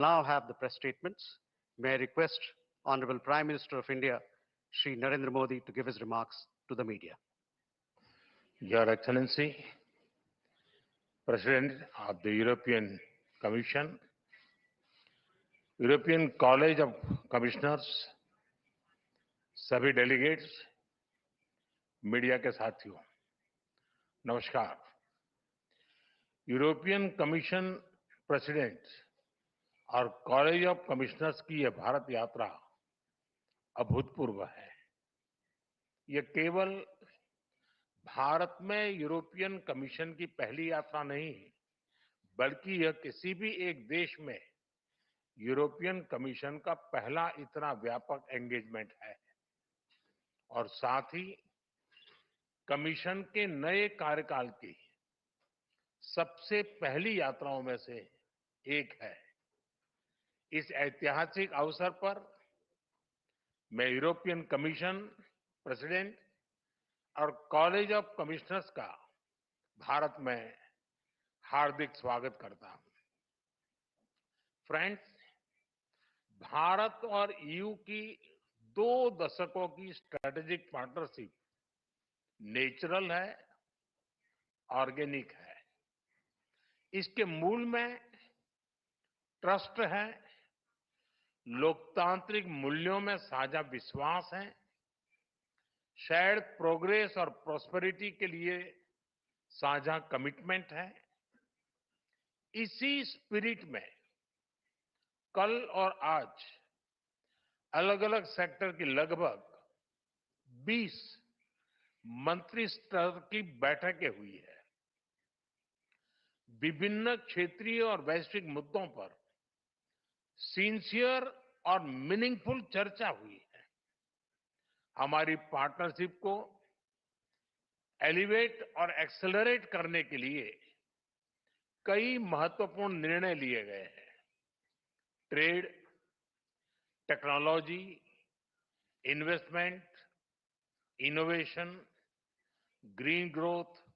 Now have the press statements. May I request Honorable Prime Minister of India, Shri Narendra Modi, to give his remarks to the media. Your Excellency, President of the European Commission, European College of Commissioners, सभी delegates, media के साथियों, नमस्कार। European commission president और college of commissioners की यह भारत यात्रा अभूतपूर्व है। यह केवल भारत में यूरोपियन कमीशन की पहली यात्रा नहीं, बल्कि यह किसी भी एक देश में यूरोपियन कमीशन का पहला इतना व्यापक एंगेजमेंट है और साथ ही कमीशन के नए कार्यकाल की सबसे पहली यात्राओं में से एक है। इस ऐतिहासिक अवसर पर मैं यूरोपियन कमीशन प्रेसिडेंट और कॉलेज ऑफ कमिश्नर्स का भारत में हार्दिक स्वागत करता हूं। फ्रेंड्स, भारत और ईयू की 2 दशकों की स्ट्रेटेजिक पार्टनरशिप नेचुरल है, ऑर्गेनिक है। इसके मूल में ट्रस्ट है, लोकतांत्रिक मूल्यों में साझा विश्वास है, शेयर्ड प्रोग्रेस और प्रॉस्पेरिटी के लिए साझा कमिटमेंट है। इसी स्पिरिट में कल और आज अलग अलग सेक्टर की लगभग 20 मंत्री स्तर की बैठकें हुई है। विभिन्न क्षेत्रीय और वैश्विक मुद्दों पर सिंसियर और मीनिंगफुल चर्चा हुई है। हमारी पार्टनरशिप को एलिवेट और एक्सेलरेट करने के लिए कई महत्वपूर्ण निर्णय लिए गए हैं। Trade, technology, investment, innovation, green growth,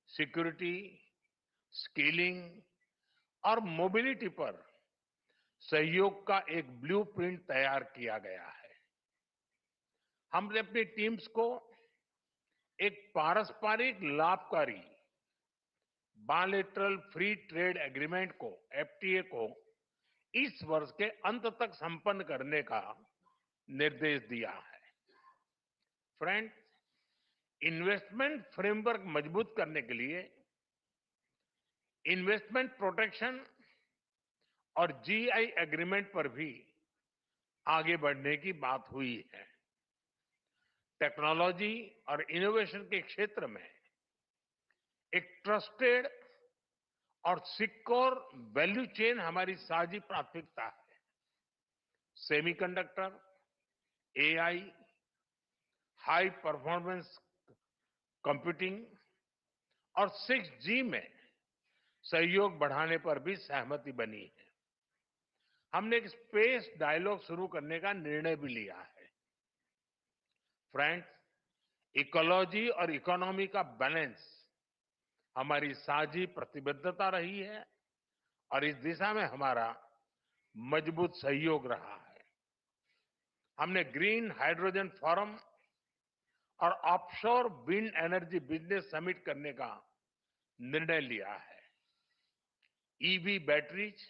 security, skilling और मोबिलिटी पर सहयोग का एक ब्लूप्रिंट तैयार किया गया है। हमने अपनी टीम्स को एक पारस्परिक लाभकारी बायलैटरल फ्री ट्रेड एग्रीमेंट को, एफटीए को इस वर्ष के अंत तक संपन्न करने का निर्देश दिया है। फ्रेंड्स, इन्वेस्टमेंट फ्रेमवर्क मजबूत करने के लिए इन्वेस्टमेंट प्रोटेक्शन और जीआई एग्रीमेंट पर भी आगे बढ़ने की बात हुई है। टेक्नोलॉजी और इनोवेशन के क्षेत्र में एक ट्रस्टेड और सिक्योर वैल्यू चेन हमारी साझी प्राथमिकता है। Semiconductor, AI, high performance computing और 6G में सहयोग बढ़ाने पर भी सहमति बनी है। हमने एक स्पेस डायलॉग शुरू करने का निर्णय भी लिया है। फ्रेंड्स, इकोलॉजी और इकोनॉमी का बैलेंस हमारी साझी प्रतिबद्धता रही है और इस दिशा में हमारा मजबूत सहयोग रहा है। हमने ग्रीन हाइड्रोजन फोरम और offshore wind energy business summit करने का निर्णय लिया है। ईवी बैटरीज,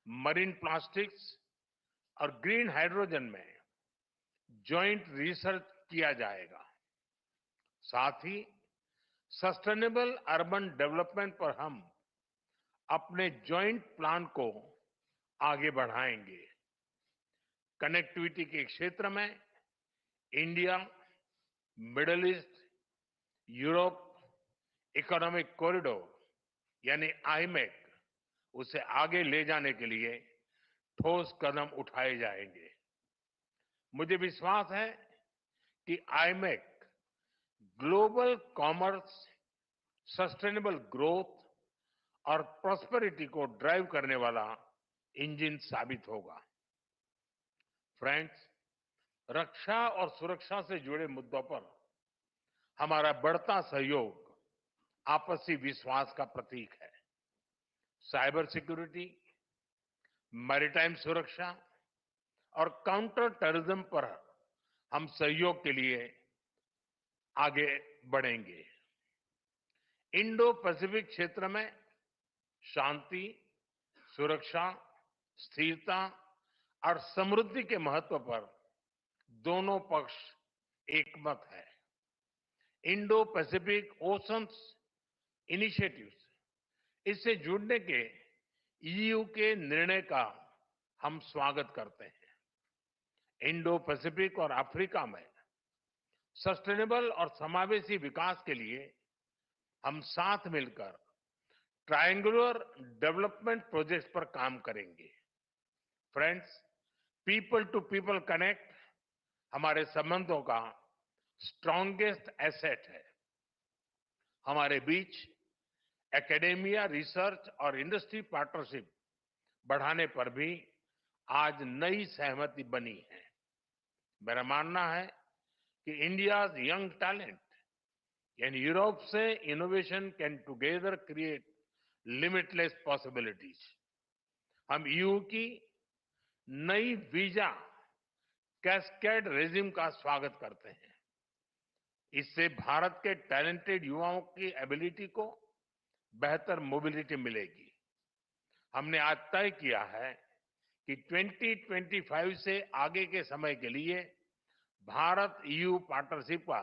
मरीन प्लास्टिक्स और ग्रीन हाइड्रोजन में जॉइंट रिसर्च किया जाएगा। साथ ही सस्टेनेबल अर्बन डेवलपमेंट पर हम अपने जॉइंट प्लान को आगे बढ़ाएंगे। कनेक्टिविटी के क्षेत्र में India, middle east, Europe economic corridor यानी आईमेक, उसे आगे ले जाने के लिए ठोस कदम उठाए जाएंगे। मुझे विश्वास है कि IMEC global commerce, sustainable growth और प्रॉस्पेरिटी को ड्राइव करने वाला इंजन साबित होगा। फ्रेंड्स, रक्षा और सुरक्षा से जुड़े मुद्दों पर हमारा बढ़ता सहयोग आपसी विश्वास का प्रतीक है। साइबर सिक्योरिटी, मैरीटाइम सुरक्षा और काउंटर टेररिज्म पर हम सहयोग के लिए आगे बढ़ेंगे। इंडो पैसिफिक क्षेत्र में शांति, सुरक्षा, स्थिरता और समृद्धि के महत्व पर दोनों पक्ष एकमत है। इंडो पैसिफिक ओशंस इनिशिएटिव्स, इससे जुड़ने के ईयू के निर्णय का हम स्वागत करते हैं। इंडो पैसिफिक और अफ्रीका में सस्टेनेबल और समावेशी विकास के लिए हम साथ मिलकर ट्रायंगुलर डेवलपमेंट प्रोजेक्ट्स पर काम करेंगे। Friends, people to people connect हमारे संबंधों का स्ट्रॉन्गेस्ट एसेट है। हमारे बीच एकेडेमिया, रिसर्च और इंडस्ट्री पार्टनरशिप बढ़ाने पर भी आज नई सहमति बनी है। मेरा मानना है कि इंडियाज यंग टैलेंट यानी यूरोप से innovation can together create limitless possibilities. हम ईयू की नई वीजा कैस्केड रेजिम का स्वागत करते हैं। इससे भारत के टैलेंटेड युवाओं की एबिलिटी को बेहतर मोबिलिटी मिलेगी। हमने आज तय किया है कि 2025 से आगे के समय के लिए भारत ईयू पार्टनरशिप का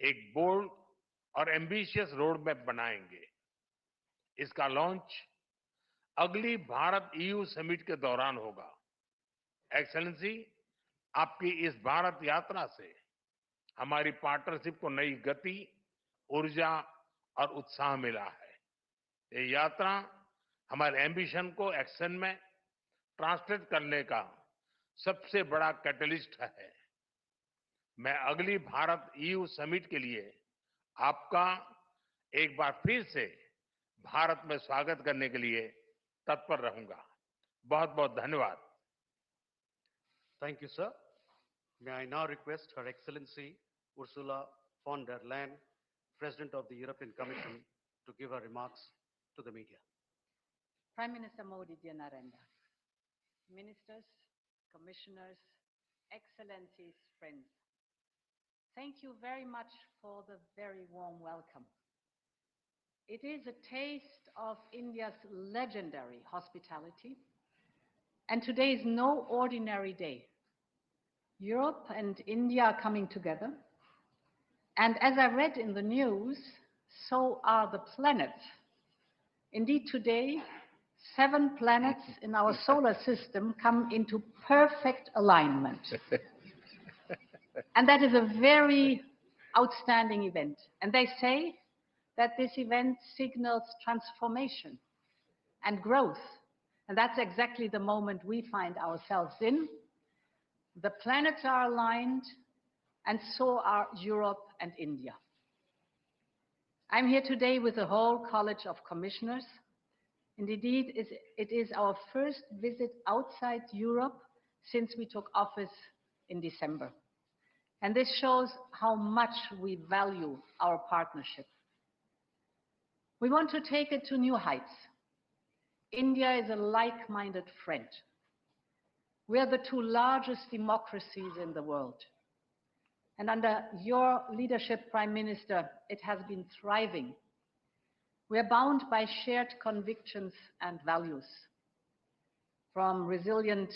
एक बोल्ड और एम्बिशियस रोड मैप बनाएंगे। इसका लॉन्च अगली भारत ईयू समिट के दौरान होगा। एक्सेलेंसी, आपकी इस भारत यात्रा से हमारी पार्टनरशिप को नई गति, ऊर्जा और उत्साह मिला है। ये यात्रा हमारे एम्बिशन को एक्शन में ट्रांसलेट करने का सबसे बड़ा कैटलिस्ट है। मैं अगली भारत ईयू समिट के लिए आपका एक बार फिर से भारत में स्वागत करने के लिए तत्पर रहूंगा। बहुत बहुत धन्यवाद। Thank you, sir. May I now request Her Excellency Ursula von der Leyen, President of the European Commission, to give her remarks to the media. Prime Minister Modi, dear Narendra, ministers, commissioners, excellencies, friends, thank you very much for the very warm welcome. It is a taste of India's legendary hospitality, and today is no ordinary day. Europe and India are coming together, and as I read in the news, so are the planets. Indeed, today, 7 planets in our solar system come into perfect alignment. And that is a very outstanding event. And they say that this event signals transformation and growth. And that's exactly the moment we find ourselves in. The planets are aligned, and so are Europe and India. I'm here today with the whole College of Commissioners. And indeed, it is our first visit outside Europe since we took office in December. And this shows how much we value our partnership. We want to take it to new heights. India is a like-minded friend. We are the 2 largest democracies in the world. And under your leadership, Prime Minister, it has been thriving. We are bound by shared convictions and values. From resilient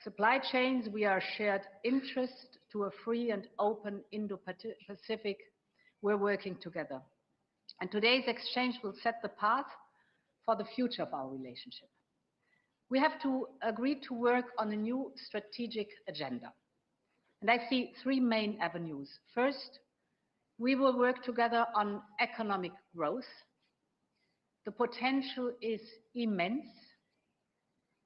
supply chains, we are shared interest to a free and open Indo-Pacific. We're working together. And today's exchange will set the path for the future of our relationship. We have to agree to work on a new strategic agenda. And I see 3 main avenues. First, we will work together on economic growth. The potential is immense.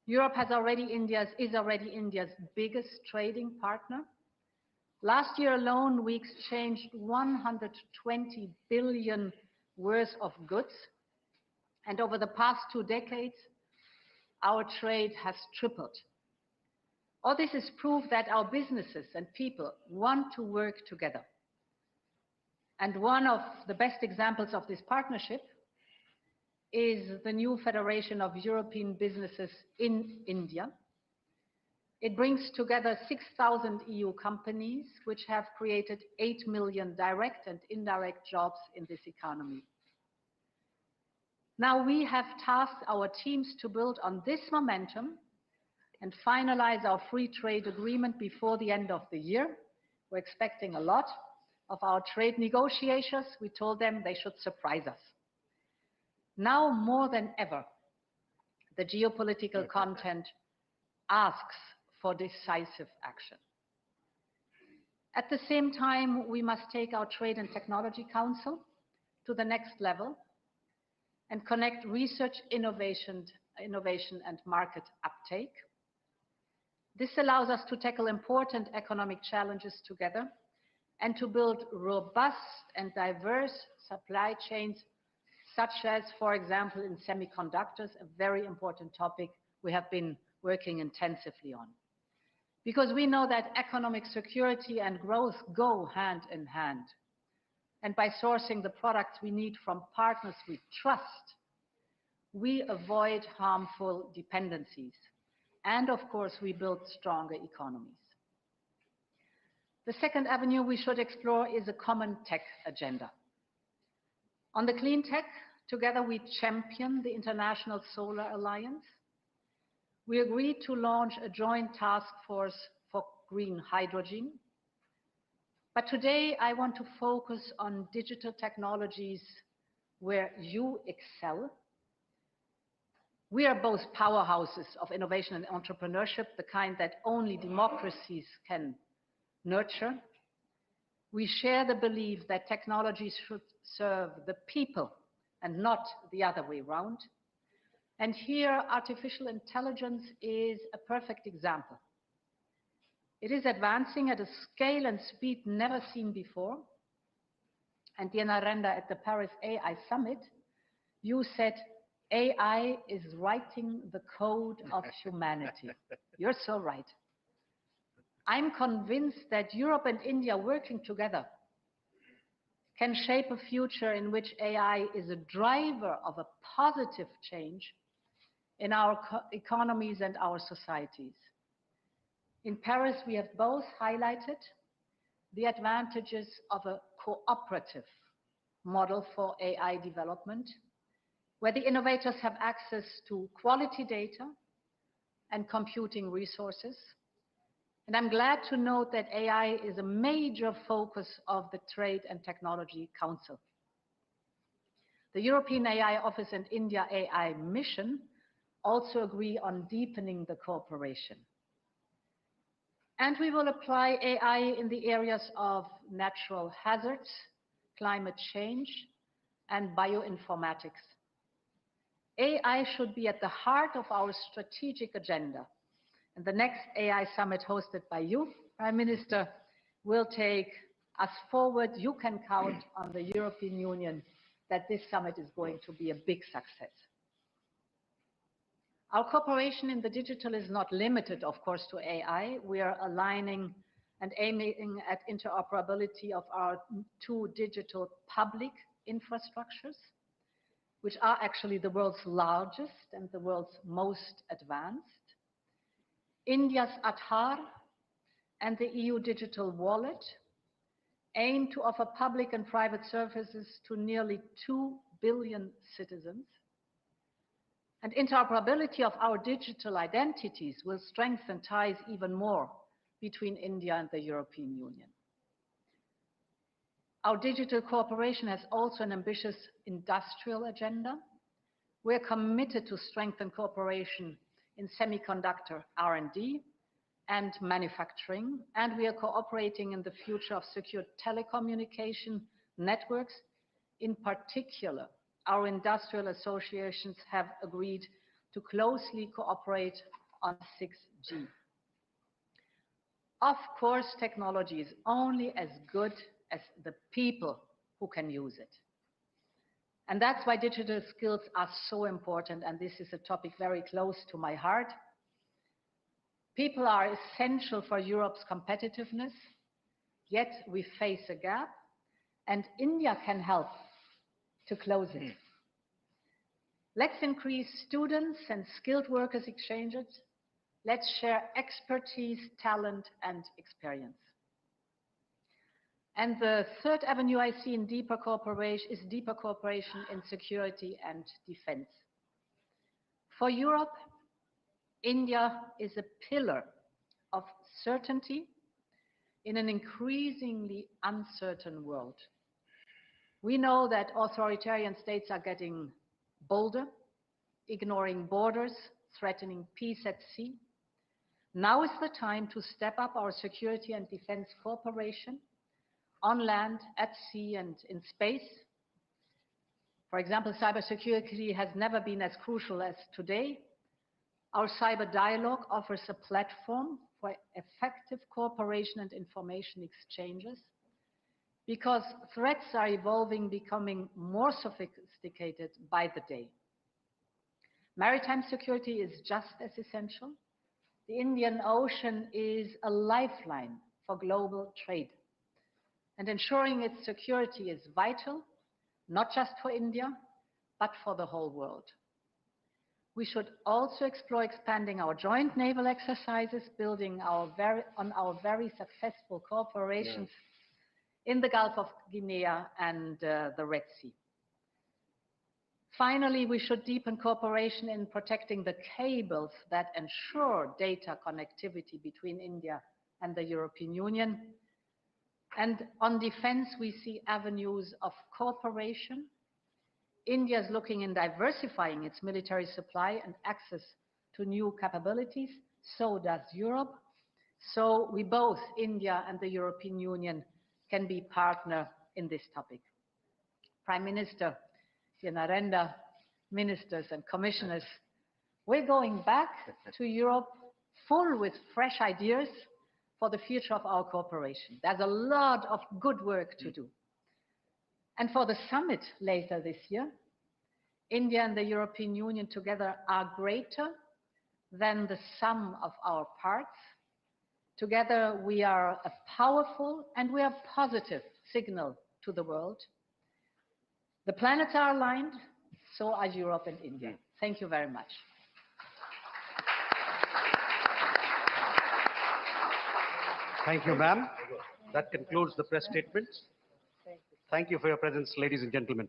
Europe is already India's biggest trading partner. Last year alone, we exchanged 120 billion worth of goods. And over the past 2 decades, our trade has tripled. All this is proof that our businesses and people want to work together. And one of the best examples of this partnership is the new Federation of European Businesses in India. It brings together 6,000 EU companies, which have created 8 million direct and indirect jobs in this economy. Now we have tasked our teams to build on this momentum and finalize our free trade agreement before the end of the year. We're expecting a lot of our trade negotiators. We told them they should surprise us. Now more than ever, the geopolitical content asks for decisive action. At the same time, we must take our Trade and Technology Council to the next level and connect research, innovation and market uptake. This allows us to tackle important economic challenges together and to build robust and diverse supply chains, such as, for example, in semiconductors, a very important topic we have been working intensively on. Because we know that economic security and growth go hand in hand. And by sourcing the products we need from partners we trust, we avoid harmful dependencies. And of course, we build stronger economies. The second avenue we should explore is a common tech agenda. On the clean tech, together we champion the International Solar Alliance. We agreed to launch a joint task force for green hydrogen. But today I want to focus on digital technologies where you excel. We are both powerhouses of innovation and entrepreneurship, the kind that only democracies can nurture. We share the belief that technologies should serve the people and not the other way around. And here, artificial intelligence is a perfect example. It is advancing at a scale and speed never seen before. And Diana Renda, at the Paris AI Summit, you said, AI is writing the code of humanity. You're so right. I'm convinced that Europe and India working together can shape a future in which AI is a driver of a positive change in our economies and our societies. In Paris, we have both highlighted the advantages of a cooperative model for AI development, where the innovators have access to quality data and computing resources. And I'm glad to note that AI is a major focus of the Trade and Technology Council. The European AI Office and India AI Mission also agree on deepening the cooperation. And we will apply AI in the areas of natural hazards, climate change, and bioinformatics. AI should be at the heart of our strategic agenda. And the next AI summit hosted by you, Prime Minister, will take us forward. You can count on the European Union that this summit is going to be a big success. Our cooperation in the digital is not limited, of course, to AI. We are aligning and aiming at interoperability of our two digital public infrastructures, which are actually the world's largest and the world's most advanced. India's Aadhaar and the EU Digital Wallet aim to offer public and private services to nearly 2 billion citizens. And interoperability of our digital identities will strengthen ties even more between India and the European Union. Our digital cooperation has also an ambitious industrial agenda. We're committed to strengthen cooperation in semiconductor R&D and manufacturing, and we are cooperating in the future of secure telecommunication networks. In particular, our industrial associations have agreed to closely cooperate on 6G. Of course, technology is only as good as the people who can use it. And that's why digital skills are so important, and this is a topic very close to my heart. People are essential for Europe's competitiveness, yet we face a gap, and India can help to close it. Let's increase students and skilled workers exchanges. Let's share expertise, talent, and experience. And the third avenue I see in deeper cooperation is deeper cooperation in security and defense. For Europe, India is a pillar of certainty in an increasingly uncertain world. We know that authoritarian states are getting bolder, ignoring borders, threatening peace at sea. Now is the time to step up our security and defense cooperation on land, at sea, and in space. For example, cybersecurity has never been as crucial as today. Our cyber dialogue offers a platform for effective cooperation and information exchanges because threats are evolving, becoming more sophisticated by the day. Maritime security is just as essential. The Indian Ocean is a lifeline for global trade, and ensuring its security is vital, not just for India, but for the whole world. We should also explore expanding our joint naval exercises, building on our very successful cooperations in the Gulf of Guinea and the Red Sea. Finally, we should deepen cooperation in protecting the cables that ensure data connectivity between India and the European Union. And on defense, we see avenues of cooperation. India is looking in diversifying its military supply and access to new capabilities. So does Europe. So we both, India and the European Union, can be partner in this topic. Prime Minister, dear Narendra, ministers and commissioners, we're going back to Europe full with fresh ideas for the future of our cooperation. There's a lot of good work to do. And for the summit later this year, India and the European Union together are greater than the sum of our parts. Together we are a powerful and we are positive signal to the world. The planets are aligned, so are Europe and India. Thank you very much. Thank you, ma'am. That concludes the press statements. Thank you for your presence, ladies and gentlemen.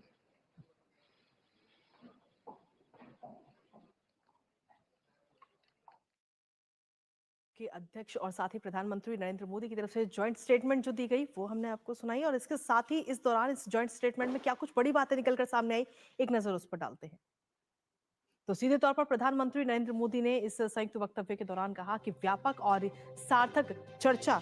के अध्यक्ष और साथ ही प्रधानमंत्री नरेंद्र मोदी की तरफ से joint statement जो दी गई वो हमने आपको सुनाई, और इसके साथ ही इस दौरान इस जॉइंट स्टेटमेंट में क्या कुछ बड़ी बातें निकलकर सामने आई, एक नजर उस पर डालते हैं। तो सीधे तौर पर प्रधानमंत्री नरेंद्र मोदी ने इस संयुक्त वक्तव्य के दौरान कहा कि व्यापक और सार्थक चर्चा